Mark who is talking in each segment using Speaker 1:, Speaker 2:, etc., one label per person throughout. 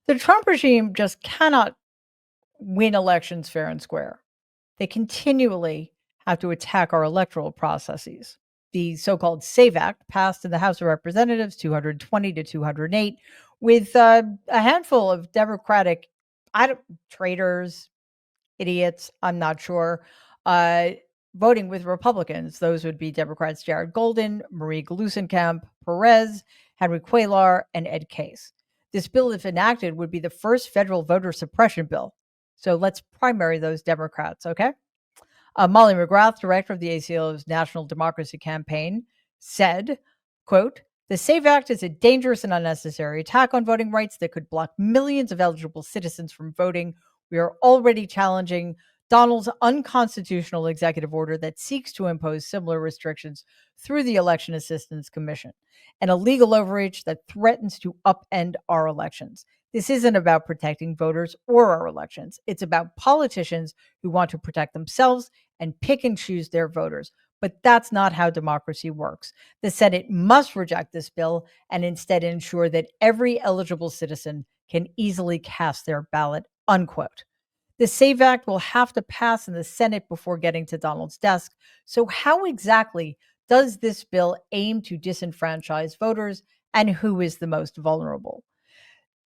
Speaker 1: The Trump regime just cannot win elections fair and square. They continually have to attack our electoral processes. The so called SAVE Act passed in the House of Representatives 220 to 208 with a handful of Democratic I don't, traitors, idiots, I'm not sure, uh, voting with Republicans. Those would be Democrats Jared Golden, Marie Glusenkamp, Perez, Henry Cuellar, and Ed Case. This bill, if enacted, would be the first federal voter suppression bill. So let's primary those Democrats, okay? Molly McGrath, director of the ACLU's National Democracy Campaign, said, quote, the SAVE Act is a dangerous and unnecessary attack on voting rights that could block millions of eligible citizens from voting. We are already challenging Donald's unconstitutional executive order that seeks to impose similar restrictions through the Election Assistance Commission, an illegal overreach that threatens to upend our elections. This isn't about protecting voters or our elections. It's about politicians who want to protect themselves and pick and choose their voters. But that's not how democracy works. The Senate must reject this bill and instead ensure that every eligible citizen can easily cast their ballot, unquote. The SAVE Act will have to pass in the Senate before getting to Donald's desk. So, how exactly does this bill aim to disenfranchise voters, and who is the most vulnerable?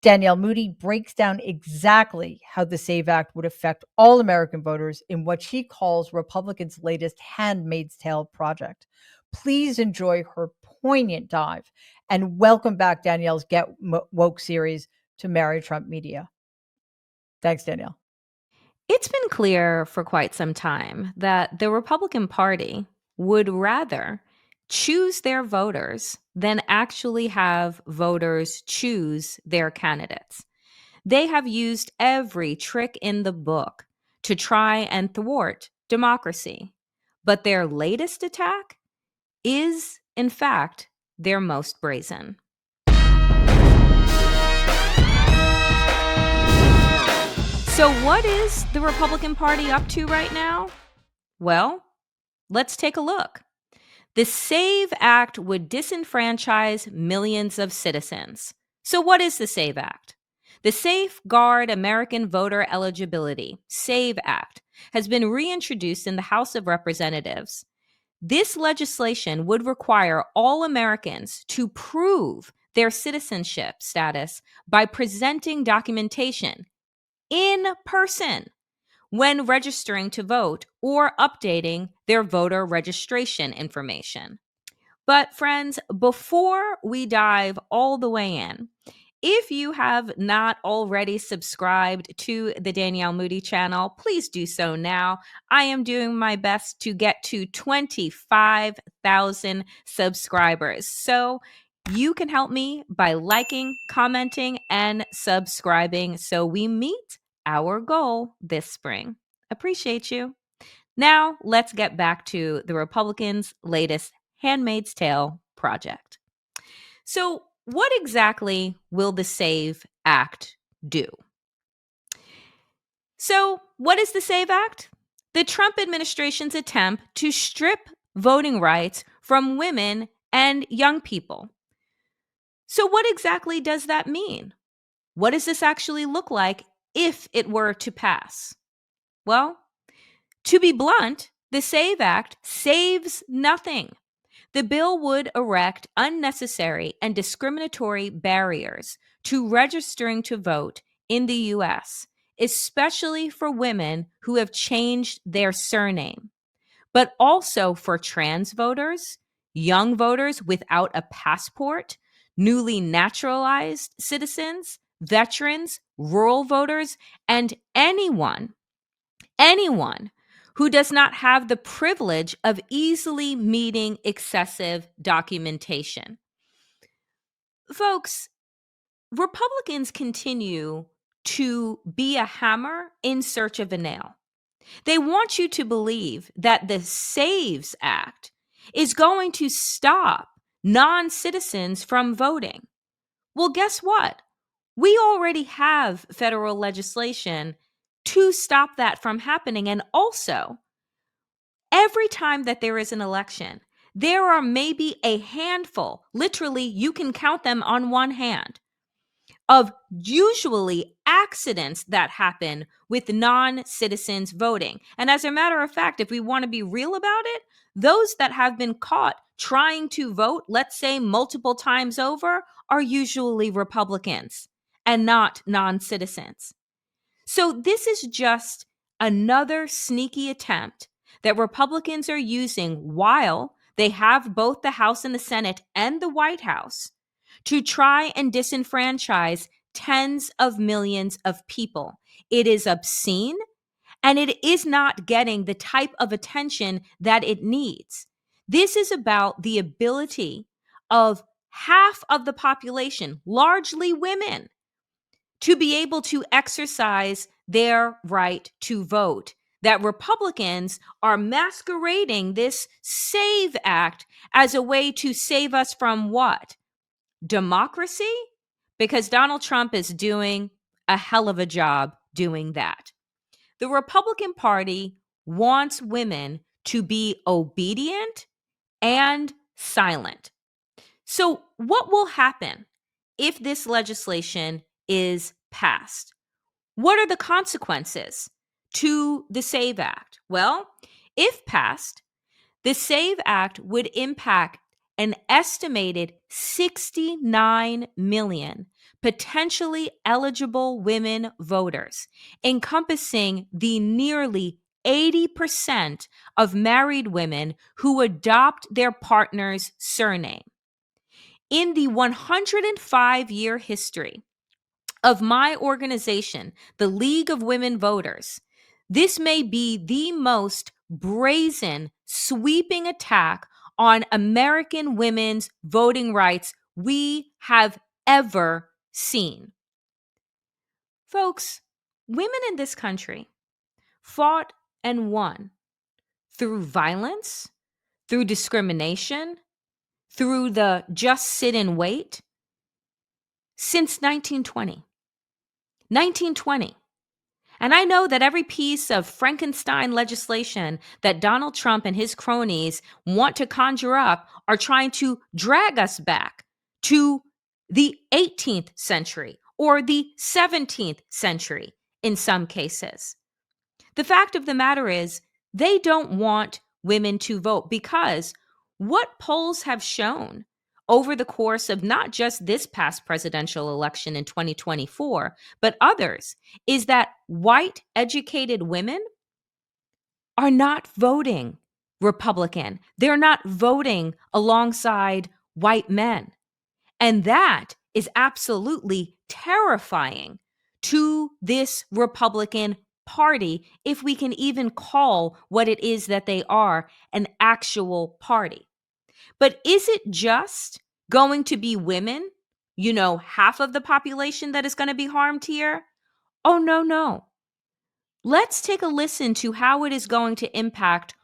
Speaker 1: Danielle Moody breaks down exactly how the SAVE Act would affect all American voters in what she calls Republicans' latest Handmaid's Tale project. Please enjoy her poignant dive and welcome back Danielle's Get Woke series to Marry Trump Media. Thanks, Danielle.
Speaker 2: It's been clear for quite some time that the Republican Party would rather choose their voters than actually have voters choose their candidates. They have used every trick in the book to try and thwart democracy. But their latest attack is, in fact, their most brazen. So, what is the Republican Party up to right now? Well, let's take a look. The SAVE Act would disenfranchise millions of citizens. So, what is the SAVE Act? The Safeguard American Voter Eligibility, SAVE Act, has been reintroduced in the House of Representatives. This legislation would require all Americans to prove their citizenship status by presenting documentation in person when registering to vote or updating their voter registration information. But friends, before we dive all the way in, if you have not already subscribed to the Danielle Moody channel, please do so now. I am doing my best to get to 25,000 subscribers. So you can help me by liking, commenting, and subscribing so we meet our goal this spring. Appreciate you. Now, let's get back to the Republicans' latest Handmaid's Tale project. So, what exactly will the SAVE Act do? So, what is the SAVE Act? The Trump administration's attempt to strip voting rights from women and young people. So, what exactly does that mean? What does this actually look like if it were to pass? Well, to be blunt, the SAVE Act saves nothing. The bill would erect unnecessary and discriminatory barriers to registering to vote in the U.S., especially for women who have changed their surname, but also for trans voters, young voters without a passport, newly naturalized citizens, veterans, rural voters, and anyone who does not have the privilege of easily meeting excessive documentation. Folks, Republicans continue to be a hammer in search of a nail. They want you to believe that the SAVES Act is going to stop non-citizens from voting. Well, guess what? We already have federal legislation to stop that from happening. And also, every time that there is an election, there are maybe a handful, literally, you can count them on one hand, of usually accidents that happen with non-citizens voting. And as a matter of fact, if we want to be real about it, those that have been caught trying to vote, let's say multiple times over, are usually Republicans and not non-citizens. So this is just another sneaky attempt that Republicans are using while they have both the House and the Senate and the White House to try and disenfranchise tens of millions of people. It is obscene, and it is not getting the type of attention that it needs. This is about the ability of half of the population, largely women, to be able to exercise their right to vote. That Republicans are masquerading this SAVE Act as a way to save us from what? Democracy? Because Donald Trump is doing a hell of a job doing that. The Republican Party wants women to be obedient and silent. So, what will happen if this legislation is passed? What are the consequences to the SAVE Act? Well, if passed, the SAVE Act would impact an estimated 69 million potentially eligible women voters, encompassing the nearly 80% of married women who adopt their partner's surname. In the 105-year history of my organization, the League of Women Voters, this may be the most brazen, sweeping attack on American women's voting rights we have ever seen. Folks, women in this country fought and won through violence, through discrimination, through the just sit and wait since 1920. 1920. And I know that every piece of Frankenstein legislation that Donald Trump and his cronies want to conjure up are trying to drag us back to the 18th century or the 17th century in some cases. The fact of the matter is, they don't want women to vote because what polls have shown over the course of not just this past presidential election in 2024, but others, is that white educated women are not voting Republican. They're not voting alongside white men. And that is absolutely terrifying to this Republican Party, if we can even call what it is that they are an actual party. But is it just going to be women, half of the population that is going to be harmed here? Oh, no, no. Let's take a listen to how it is going to impact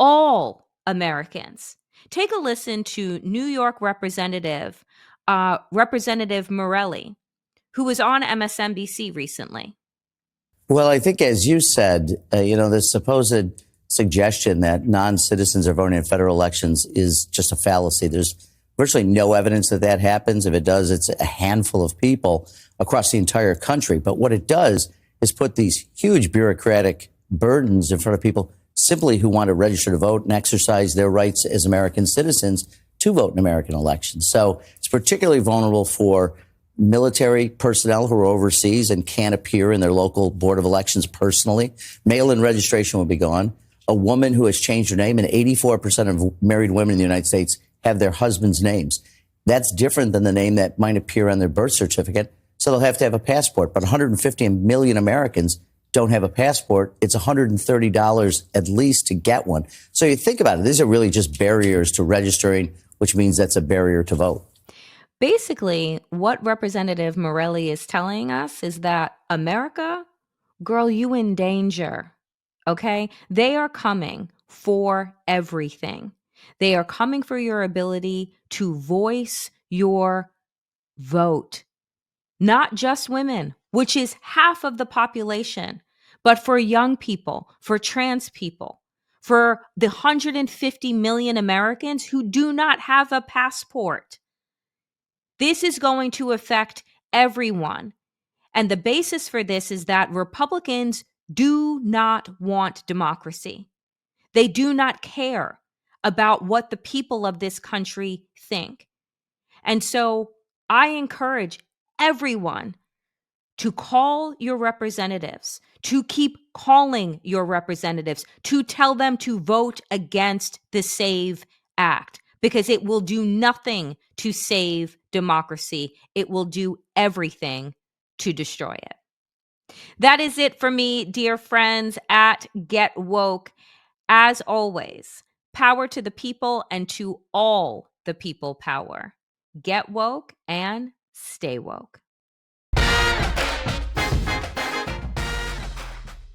Speaker 2: all Americans. Take a listen to New York Representative Morelli, who was on MSNBC recently.
Speaker 3: Well, I think, as you said, the supposed suggestion that non-citizens are voting in federal elections is just a fallacy. There's virtually no evidence that that happens. If it does, it's a handful of people across the entire country. But what it does is put these huge bureaucratic burdens in front of people simply who want to register to vote and exercise their rights as American citizens to vote in American elections. So it's particularly vulnerable for military personnel who are overseas and can't appear in their local board of elections personally. Mail-in registration will be gone. A woman who has changed her name, and 84% of married women in the United States have their husband's names. That's different than the name that might appear on their birth certificate. So they'll have to have a passport. But 150 million Americans don't have a passport. It's $130 at least to get one. So you think about it. These are really just barriers to registering, which means that's a barrier to vote.
Speaker 2: Basically, what Representative Morelli is telling us is that America, girl, you in danger, okay? They are coming for everything. They are coming for your ability to voice your vote. Not just women, which is half of the population, but for young people, for trans people, for the 150 million Americans who do not have a passport. This is going to affect everyone. And the basis for this is that Republicans do not want democracy. They do not care about what the people of this country think. And so I encourage everyone to call your representatives, to keep calling your representatives, to tell them to vote against the SAVE Act, because it will do nothing to save democracy. It will do everything to destroy it. That is it for me, dear friends at Get Woke. As always, power to the people and to all the people power. Get woke and stay woke.